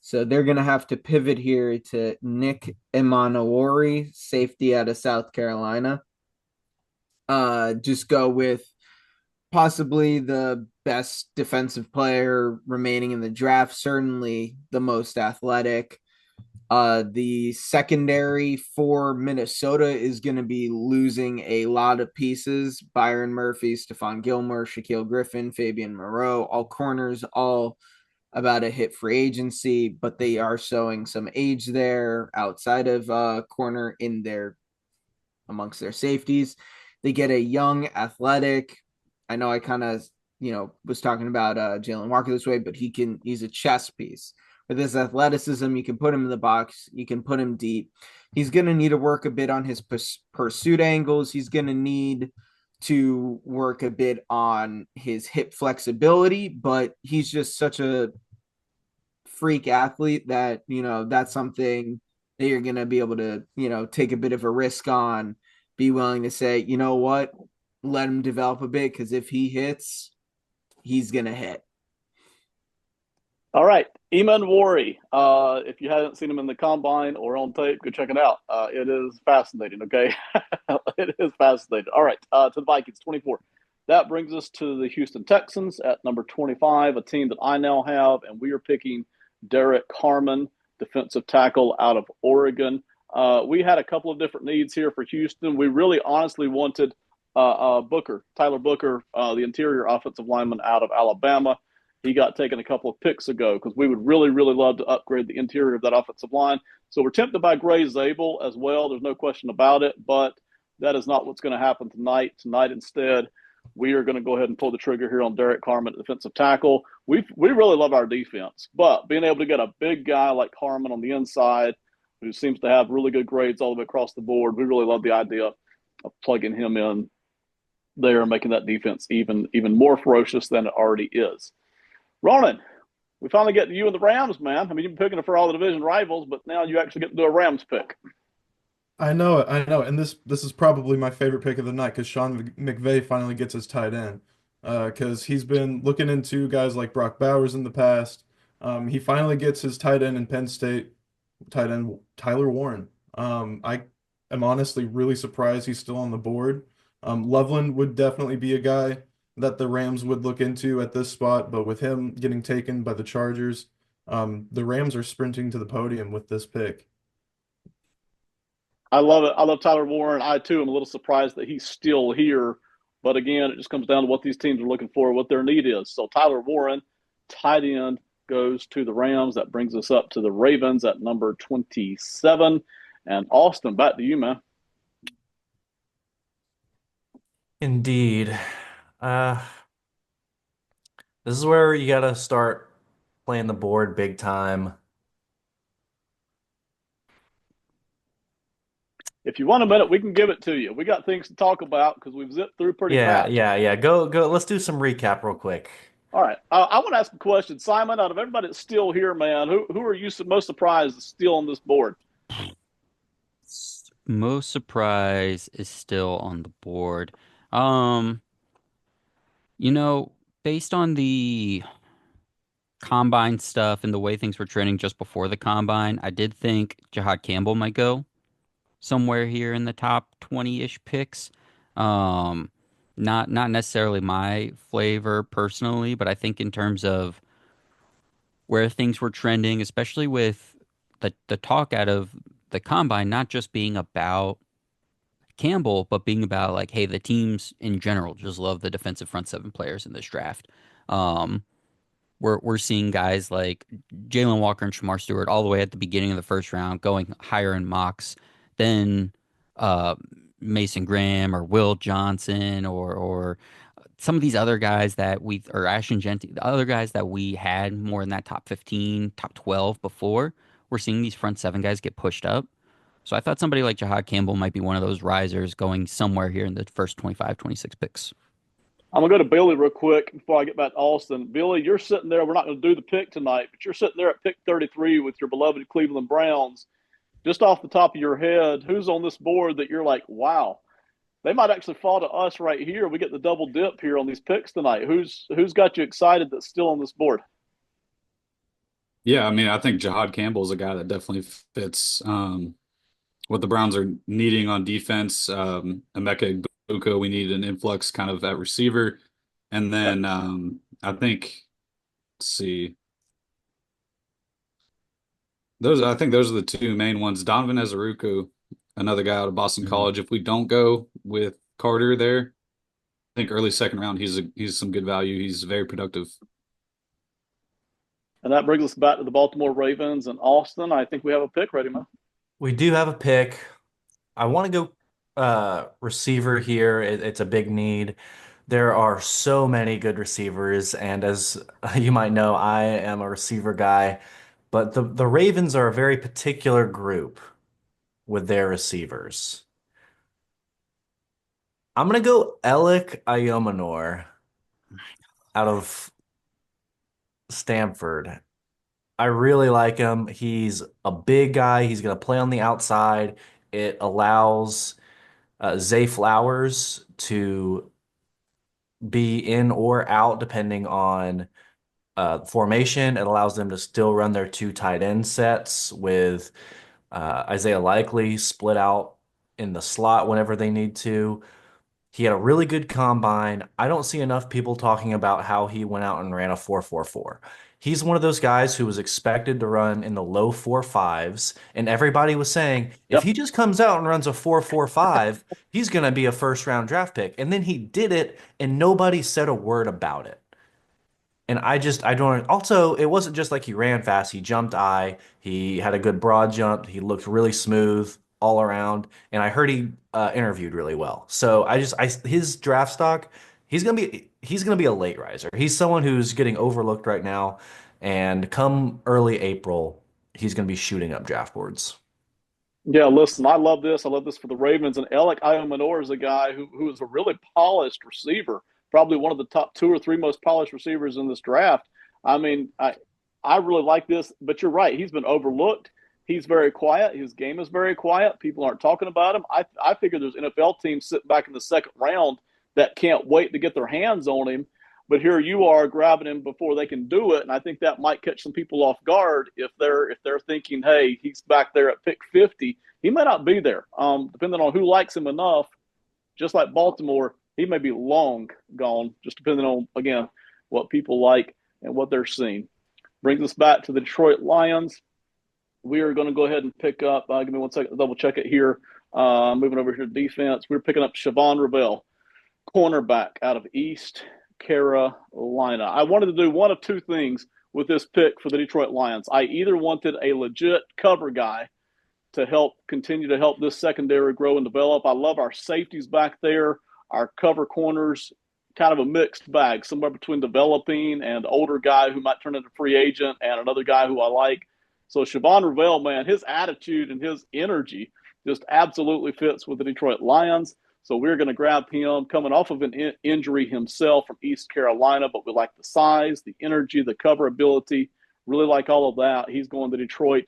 So they're going to have to pivot here to Nick Emanowori, safety out of South Carolina. Just go with possibly the best defensive player remaining in the draft, certainly the most athletic. The secondary for Minnesota is going to be losing a lot of pieces. Byron Murphy, Stephon Gilmore, Shaquille Griffin, Fabian Moreau, all corners, all about to hit free agency, but they are showing some age there outside of corner in their amongst their safeties. They get a young, athletic. I know I kind of was talking about Jalen Walker this way, but he's a chess piece. With his athleticism, you can put him in the box, you can put him deep. He's going to need to work a bit on his pursuit angles. He's going to need to work a bit on his hip flexibility, but he's just such a freak athlete that, that's something that you're going to be able to, take a bit of a risk on, be willing to say, you know what, let him develop a bit, because if he hits, he's going to hit. All right, Eamon Wari. If you haven't seen him in the combine or on tape, go check it out. It is fascinating, okay? It is fascinating. All right, to the Vikings, 24. That brings us to the Houston Texans at number 25, a team that I now have, and we are picking Derek Harmon, defensive tackle out of Oregon. We had a couple of different needs here for Houston. We really honestly wanted Tyler Booker, the interior offensive lineman out of Alabama. He got taken a couple of picks ago because we would really, really love to upgrade the interior of that offensive line. So we're tempted by Gray Zabel as well. There's no question about it, but that is not what's going to happen tonight. Tonight, instead, we are going to go ahead and pull the trigger here on Derek Harmon, defensive tackle. We really love our defense, but being able to get a big guy like Harmon on the inside who seems to have really good grades all the way across the board, we really love the idea of plugging him in there and making that defense even more ferocious than it already is. Ronan, we finally get to you and the Rams, man. I mean, you've been picking it for all the division rivals, but now you actually get to do a Rams pick. I know it. And this is probably my favorite pick of the night because Sean McVay finally gets his tight end. Because he's been looking into guys like Brock Bowers in the past. He finally gets his tight end in Penn State, tight end Tyler Warren. I am honestly really surprised he's still on the board. Loveland would definitely be a guy that the Rams would look into at this spot, but with him getting taken by the Chargers, the Rams are sprinting to the podium with this pick. I love it. I love Tyler Warren. I, too, am a little surprised that he's still here. But, again, it just comes down to what these teams are looking for, what their need is. So Tyler Warren, tight end, goes to the Rams. That brings us up to the Ravens at number 27. And, Austin, back to you, man. Indeed. This is where you got to start playing the board big time. If you want a minute, we can give it to you. We got things to talk about because we've zipped through pretty fast. Yeah. Go. Let's do some recap real quick. All right. I want to ask a question. Simon, out of everybody that's still here, man, who are you most surprised is still on this board? Most surprise is still on the board. Based on the combine stuff and the way things were trending just before the combine, I did think Jahad Campbell might go somewhere here in the top 20-ish picks. Not necessarily my flavor personally, but I think in terms of where things were trending, especially with the talk out of the combine, not just being about Campbell, but being about like, hey, the teams in general just love the defensive front seven players in this draft. We're seeing guys like Jalen Walker and Shamar Stewart all the way at the beginning of the first round going higher in mocks than Mason Graham or Will Johnson or some of these other guys or Ashton Genty, the other guys that we had more in that top 15, top 12 before. We're seeing these front seven guys get pushed up. So I thought somebody like Jahad Campbell might be one of those risers going somewhere here in the first 25, 26 picks. I'm going to go to Billy real quick before I get back to Austin. Billy, you're sitting there. We're not going to do the pick tonight, but you're sitting there at pick 33 with your beloved Cleveland Browns. Just off the top of your head, who's on this board that you're like, wow, they might actually fall to us right here. We get the double dip here on these picks tonight. Who's got you excited that's still on this board? Yeah, I mean, I think Jahad Campbell is a guy that definitely fits what the Browns are needing on defense. Emeka Egbuka, we need an influx kind of at receiver. And Yep. then I think, let's see, I think those are the two main ones. Donovan Ezeruku, another guy out of Boston College. If we don't go with Carter there, I think early second round, he's some good value. He's very productive. And that brings us back to the Baltimore Ravens and Austin. I think we have a pick ready, man. We do have a pick. I want to go receiver here. It's a big need. There are so many good receivers, and as you might know, I am a receiver guy. But the Ravens are a very particular group with their receivers. I'm gonna go Alec Ayomanor out of Stanford. I really like him. He's a big guy. He's gonna play on the outside. It allows Zay Flowers to be in or out depending on formation. It allows them to still run their two tight end sets with Isaiah Likely split out in the slot whenever they need to. He had a really good combine. I don't see enough people talking about how he went out and ran a 4.44. He's one of those guys who was expected to run in the low 4.5s, and everybody was saying if Yep. he just comes out and runs a 4.45, he's going to be a first round draft pick. And then he did it, and nobody said a word about it. And I don't, also, it wasn't just like he ran fast. He jumped high. He had a good broad jump. He looked really smooth all around. And I heard he interviewed really well. So his draft stock, he's gonna be a late riser. He's someone who's getting overlooked right now. And come early April, he's gonna be shooting up draft boards. Yeah, listen, I love this. I love this for the Ravens. And Alec Ayomanor is a guy who is a really polished receiver, probably one of the top two or three most polished receivers in this draft. I mean, I really like this, but you're right. He's been overlooked. He's very quiet. His game is very quiet. People aren't talking about him. I figure there's NFL teams sitting back in the second round that can't wait to get their hands on him. But here you are grabbing him before they can do it, and I think that might catch some people off guard if they're thinking, hey, he's back there at pick 50. He may not be there, depending on who likes him enough. Just like Baltimore, he may be long gone, just depending on again what people like and what they're seeing. Brings us back to the Detroit Lions. We are going to go ahead and pick up. Give me 1 second, double check it here. Moving over here to defense, we're picking up Siobhan Ravel, cornerback out of East Carolina. I wanted to do one of two things with this pick for the Detroit Lions. I either wanted a legit cover guy to continue to help this secondary grow and develop. I love our safeties back there, our cover corners, kind of a mixed bag, somewhere between developing and older guy who might turn into a free agent and another guy who I like. So Siobhan Ravel, man, his attitude and his energy just absolutely fits with the Detroit Lions. So we're going to grab him coming off of an injury himself from East Carolina, but we like the size, the energy, the cover ability, really like all of that. He's going to Detroit.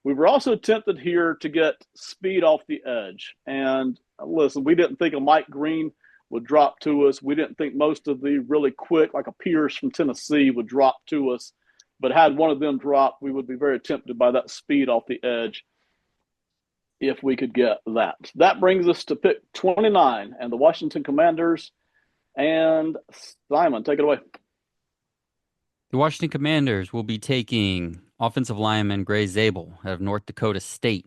We were also tempted here to get speed off the edge. And listen, we didn't think a Mike Green would drop to us. We didn't think most of the really quick, like a Pierce from Tennessee, would drop to us. But had one of them drop, we would be very tempted by that speed off the edge if we could get that. That brings us to pick 29 and the Washington Commanders. And Simon, take it away. The Washington Commanders will be taking offensive lineman Gray Zabel out of North Dakota State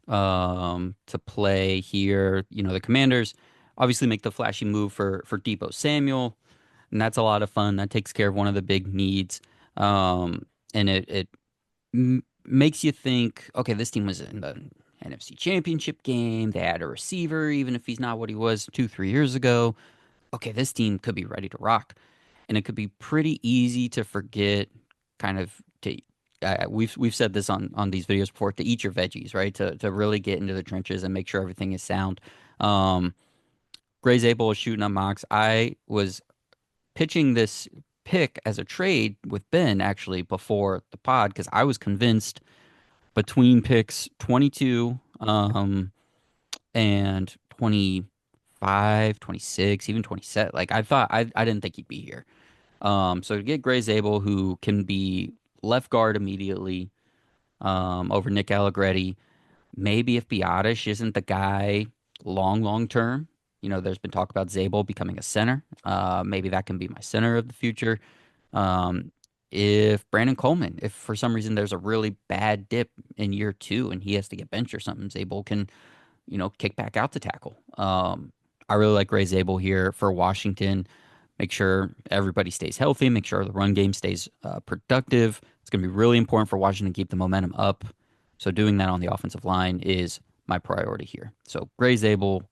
to play here. You know, the Commanders obviously make the flashy move for Deebo Samuel, and that's a lot of fun. That takes care of one of the big needs. And it makes you think, okay, this team was in the NFC Championship game. They had a receiver, even if he's not what he was 2-3 years ago. Okay, this team could be ready to rock. And it could be pretty easy to forget kind of we've said this on these videos before, to eat your veggies, right? To really get into the trenches and make sure everything is sound. Gray Zabel was shooting on mocks. I was pitching this pick as a trade with Ben actually before the pod because I was convinced between picks 22 and 24 25, 26, even 27. Like I didn't think he'd be here. So to get Gray Zabel, who can be left guard immediately, over Nick Allegretti, maybe if Biotish isn't the guy long term, there's been talk about Zabel becoming a center. Maybe that can be my center of the future. Um, if Brandon Coleman, if for some reason there's a really bad dip in year 2 and he has to get benched or something, Zabel can, kick back out to tackle. I really like Ray Zabel here for Washington. Make sure everybody stays healthy. Make sure the run game stays productive. It's going to be really important for Washington to keep the momentum up. So doing that on the offensive line is my priority here. So Gray Zabel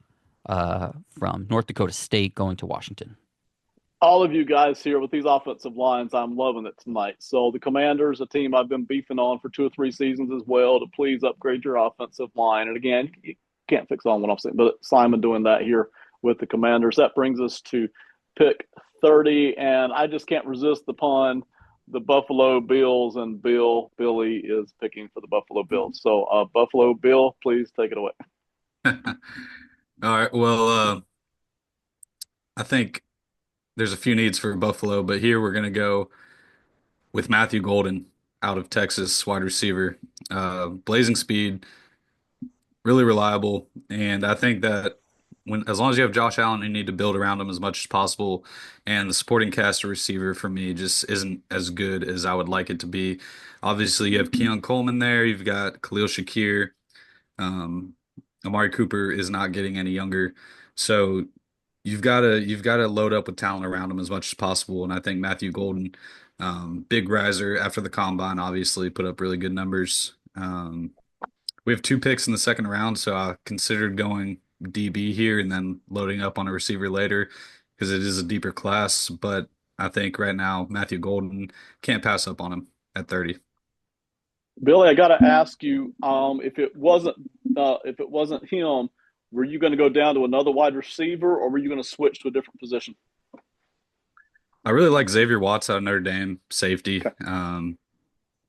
from North Dakota State going to Washington. All of you guys here with these offensive lines, I'm loving it tonight. So the Commanders, a team I've been beefing on for 2 or 3 seasons as well, to please upgrade your offensive line. And again, you can't fix all what I'm saying, but Simon doing that here with the Commanders. That brings us to pick 30, and I just can't resist the pun. The Buffalo Bills, and Billy is picking for the Buffalo Bills. So Buffalo Bill, please take it away. All right. Well, I think there's a few needs for Buffalo, but here we're going to go with Matthew Golden out of Texas, wide receiver. Blazing speed, really reliable, and I think that as long as you have Josh Allen, you need to build around him as much as possible. And the supporting cast of receiver for me just isn't as good as I would like it to be. Obviously, you have Keon Coleman there. You've got Khalil Shakir. Um, Amari Cooper is not getting any younger, so you've got to load up with talent around him as much as possible. And I think Matthew Golden, big riser after the combine, obviously put up really good numbers. We have 2 picks in the second round, so I considered going DB here and then loading up on a receiver later because it is a deeper class. But I think right now Matthew Golden, can't pass up on him at 30. Billy, I got to ask you, if it wasn't him, were you going to go down to another wide receiver, or were you going to switch to a different position? I really like Xavier Watts out of Notre Dame, safety. Okay.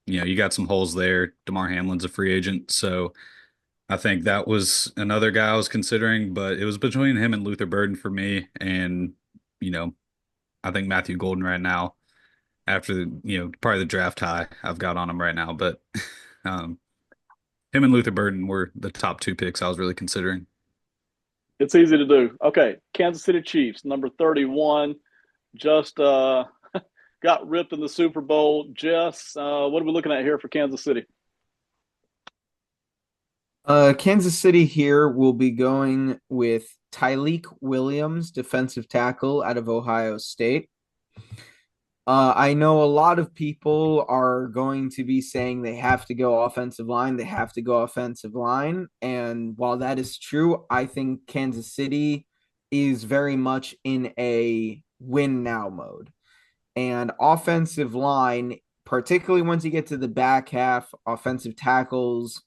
You got some holes there. DeMar Hamlin's a free agent, so I think that was another guy I was considering, but it was between him and Luther Burden for me. And, I think Matthew Golden right now, after probably the draft high I've got on him right now, but him and Luther Burden were the top 2 picks I was really considering. It's easy to do. Okay, Kansas City Chiefs, number 31, just got ripped in the Super Bowl. Jess, what are we looking at here for Kansas City? Kansas City here will be going with Tyleik Williams, defensive tackle out of Ohio State. I know a lot of people are going to be saying they have to go offensive line. They have to go offensive line. And while that is true, I think Kansas City is very much in a win now mode. And offensive line, particularly once you get to the back half, offensive tackles,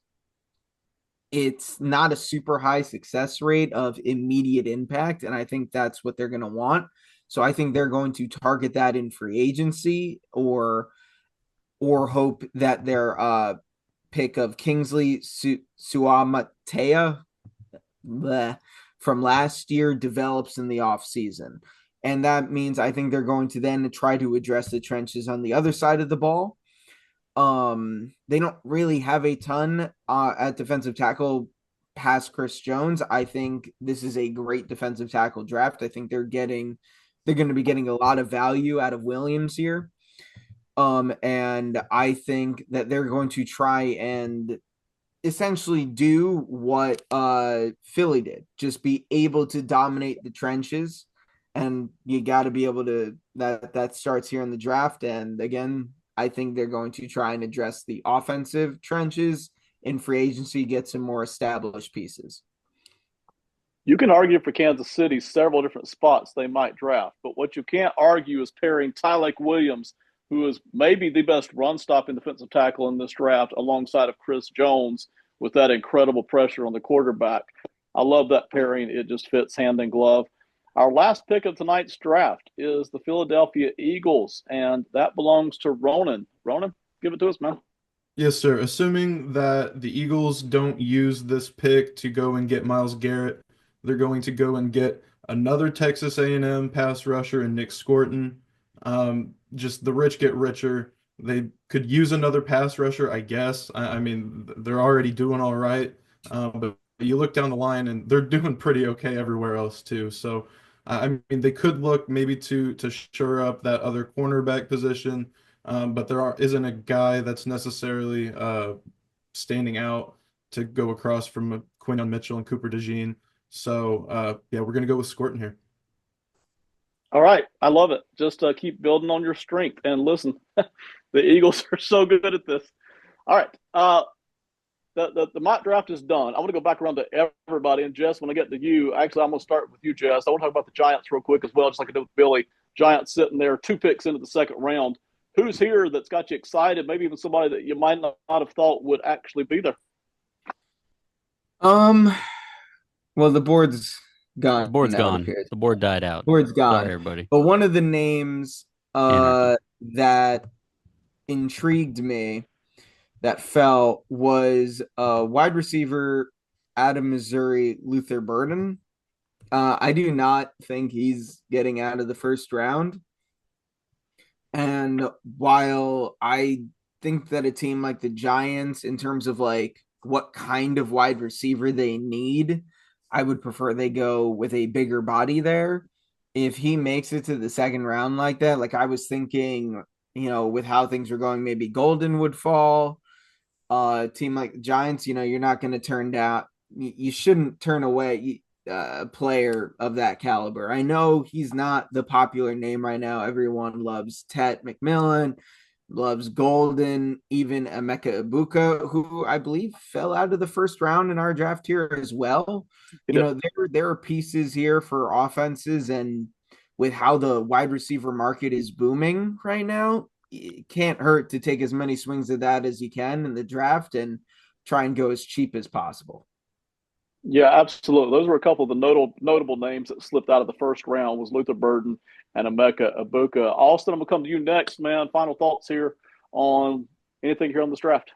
it's not a super high success rate of immediate impact. And I think that's what they're going to want. So I think they're going to target that in free agency or hope that their pick of Kingsley Suamatea from last year develops in the offseason. And that means I think they're going to then try to address the trenches on the other side of the ball. They don't really have a ton at defensive tackle past Chris Jones. I think this is a great defensive tackle draft. I think they're going to be getting a lot of value out of Williams here. And I think that they're going to try and essentially do what Philly did, just be able to dominate the trenches. And you got to be able to, that starts here in the draft. And again, I think they're going to try and address the offensive trenches in free agency, get some more established pieces. You can argue for Kansas City several different spots they might draft, but what you can't argue is pairing Tyleik Williams, who is maybe the best run-stopping defensive tackle in this draft, alongside of Chris Jones, with that incredible pressure on the quarterback. I love that pairing. It just fits hand in glove. Our last pick of tonight's draft is the Philadelphia Eagles, and that belongs to Ronan. Ronan, give it to us, man. Yes, sir. Assuming that the Eagles don't use this pick to go and get Myles Garrett, they're going to go and get another Texas A&M pass rusher and Nick Scorton. Just the rich get richer. They could use another pass rusher, I guess. I mean, they're already doing all right. But you look down the line and they're doing pretty okay everywhere else too. So I mean, they could look maybe to shore up that other cornerback position, but isn't a guy that's necessarily standing out to go across from Quinyon Mitchell and Cooper DeJean. So yeah, we're gonna go with Scorton here. All right, I love it. Just keep building on your strength. And listen, the Eagles are so good at this. All right, the mock draft is done. I want to go back around to everybody. And Jess, when I get to you, actually, I'm going to start with you, Jess. I want to talk about the Giants real quick as well, just like I did with Billy. Giants sitting there, 2 picks into the second round. Who's here that's got you excited? Maybe even somebody that you might not have thought would actually be there. Well, the board's The gone board's now, it gone. appears. The board died out. Board's Sorry, gone. everybody. But one of the names Anarchy. that intrigued me that fell was wide receiver out of Missouri, Luther Burden. I do not think he's getting out of the first round. And while I think that a team like the Giants, in terms of like what kind of wide receiver they need, I would prefer they go with a bigger body there. If he makes it to the second round like that, like I was thinking, with how things were going, maybe Golden would fall. A team like the Giants, you're not going to turn down, you shouldn't turn away a player of that caliber. I know he's not the popular name right now. Everyone loves Tet McMillan, loves Golden, even Emeka Ibuka, who I believe fell out of the first round in our draft here as well. There are pieces here for offenses, and with how the wide receiver market is booming right now, it can't hurt to take as many swings at that as you can in the draft and try and go as cheap as possible. Yeah, absolutely. Those were a couple of the notable names that slipped out of the first round was Luther Burden and Emeka Ibuka. Austin, I'm going to come to you next, man. Final thoughts here on anything here on this draft.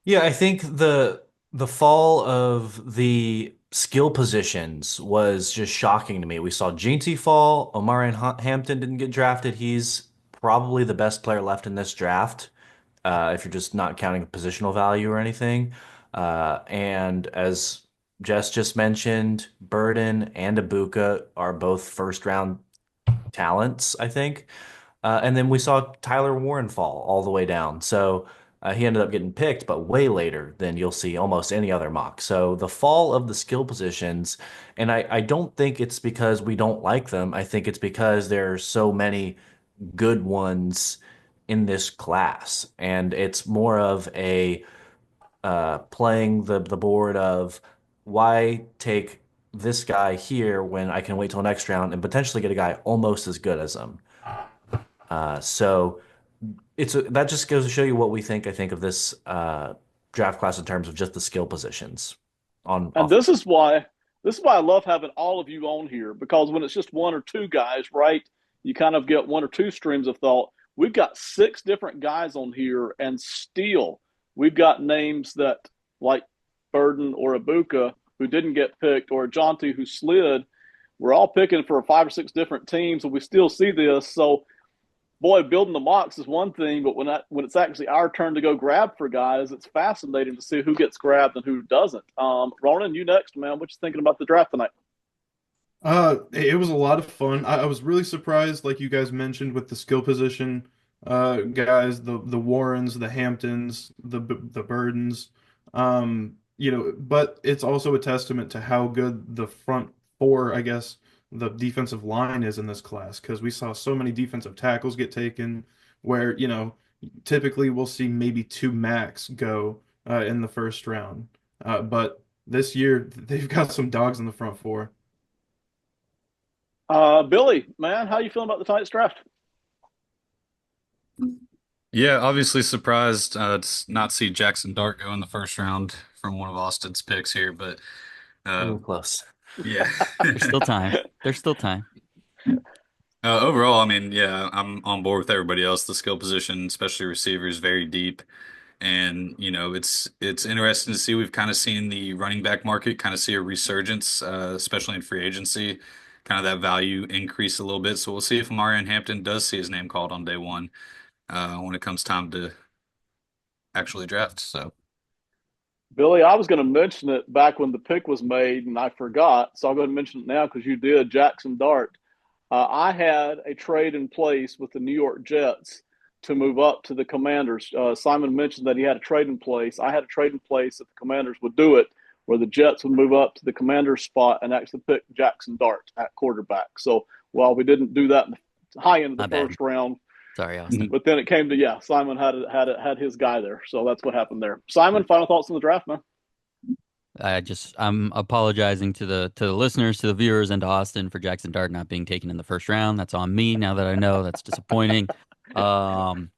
Yeah, I think the fall of the skill positions was just shocking to me. We saw Jeanty fall. Omarion Hampton didn't get drafted. He's probably the best player left in this draft, if you're just not counting positional value or anything. And as Jess just mentioned, Burden and Ibuka are both first round talents, I think. And then we saw Tyler Warren fall all the way down. So he ended up getting picked, but way later than you'll see almost any other mock. So the fall of the skill positions, and I don't think it's because we don't like them. I think it's because there are so many good ones in this class. And it's more of a playing the board of why take this guy here when I can wait till next round and potentially get a guy almost as good as him. So that just goes to show you what we think. I think of this draft class in terms of just the skill positions. And this is why I love having all of you on here, because when it's just one or two guys, right, you kind of get one or two streams of thought. We've got 6 different guys on here, and still we've got names that like Burden or Ibuka who didn't get picked, or Jonty who slid. We're all picking for 5 or 6 different teams, and we still see this. So boy, building the mocks is one thing, but when it's actually our turn to go grab for guys, it's fascinating to see who gets grabbed and who doesn't. Ronan, you next, man. What you thinking about the draft tonight? It was a lot of fun. I was really surprised, like you guys mentioned, with the skill position guys, the Warrens, the Hamptons, the Burdens. But it's also a testament to how good the front four, I guess, the defensive line is in this class, because we saw so many defensive tackles get taken where, typically we'll see maybe 2 max go in the first round. But this year they've got some dogs in the front four. Billy, man, how you feeling about the tonight's draft? Yeah, obviously surprised to not see Jackson Dart go in the first round from one of Austin's picks here, but Close. yeah. There's still time. There's still time. Overall, I mean, yeah, I'm on board with everybody else. The skill position, especially receivers, very deep. And, it's interesting to see. We've kind of seen the running back market kind of see a resurgence, especially in free agency, kind of that value increase a little bit. So we'll see if Marion Hampton does see his name called on day one, when it comes time to actually draft. So Billy, I was going to mention it back when the pick was made, and I forgot. So I'll go ahead and mention it now because you did. Jackson Dart. I had a trade in place with the New York Jets to move up to the Commanders. Simon mentioned that he had a trade in place. I had a trade in place that the Commanders would do it, where the Jets would move up to the Commanders spot and actually pick Jackson Dart at quarterback. So while we didn't do that in the high end of the first round, sorry, Austin. but then it came to Simon had his guy there. So that's what happened there. Simon, final thoughts on the draft, man? I'm apologizing to the listeners, to the viewers, and to Austin for Jackson Dart not being taken in the first round. That's on me now that I know. That's disappointing. Shout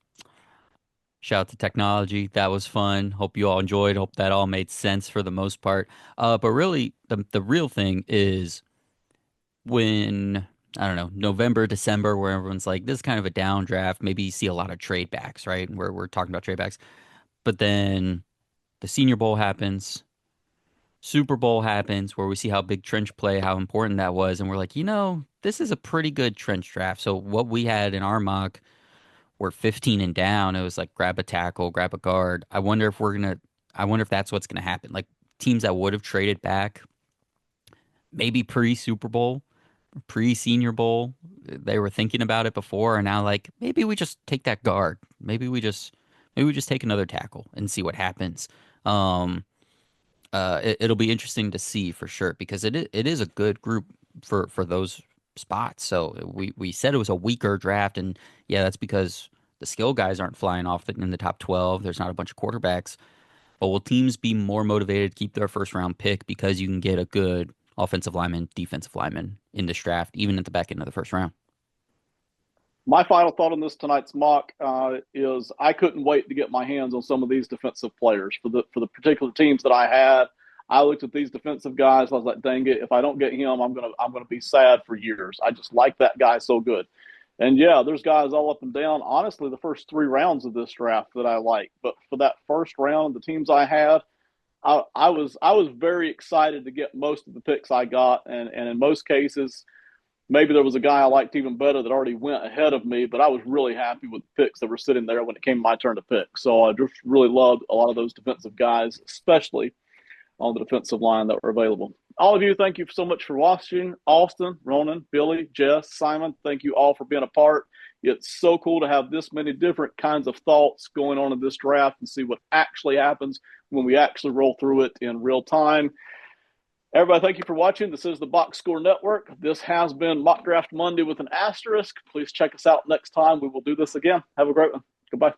out to technology. That was fun. Hope you all enjoyed. Hope that all made sense for the most part. But really, the real thing is when, I don't know, November, December, where everyone's like, this is kind of a down draft. Maybe you see a lot of trade backs, right? Where we're talking about trade backs. But then the Senior Bowl happens. Super Bowl happens where we see how big trench play, how important that was. And we're like, this is a pretty good trench draft. So what we had in our mock were 15 and down. It was like grab a tackle, grab a guard. I wonder if that's what's going to happen. Like teams that would have traded back, maybe pre-Super Bowl, pre-Senior Bowl, they were thinking about it before. And now like, maybe we just take that guard. Maybe we just take another tackle and see what happens. It'll be interesting to see for sure because it is a good group for those spots. So we said it was a weaker draft, and yeah, that's because the skill guys aren't flying off in the top 12. There's not a bunch of quarterbacks. But will teams be more motivated to keep their first round pick because you can get a good offensive lineman, defensive lineman in this draft, even at the back end of the first round? My final thought on this tonight's mock is I couldn't wait to get my hands on some of these defensive players for the particular teams that I had. I looked at these defensive guys. I was like, dang it, if I don't get him, I'm gonna be sad for years. I just like that guy so good. And yeah, there's guys all up and down. Honestly, the first 3 rounds of this draft that I like, but for that first round, the teams I had, I was very excited to get most of the picks I got, and in most cases maybe there was a guy I liked even better that already went ahead of me, but I was really happy with the picks that were sitting there when it came my turn to pick. So I just really loved a lot of those defensive guys, especially on the defensive line that were available. All of you, thank you so much for watching. Austin, Ronan, Billy, Jess, Simon, thank you all for being a part. It's so cool to have this many different kinds of thoughts going on in this draft and see what actually happens when we actually roll through it in real time. Everybody, thank you for watching. This is the Box Score Network. This has been Mock Draft Monday with an asterisk. Please check us out next time. We will do this again. Have a great one. Goodbye.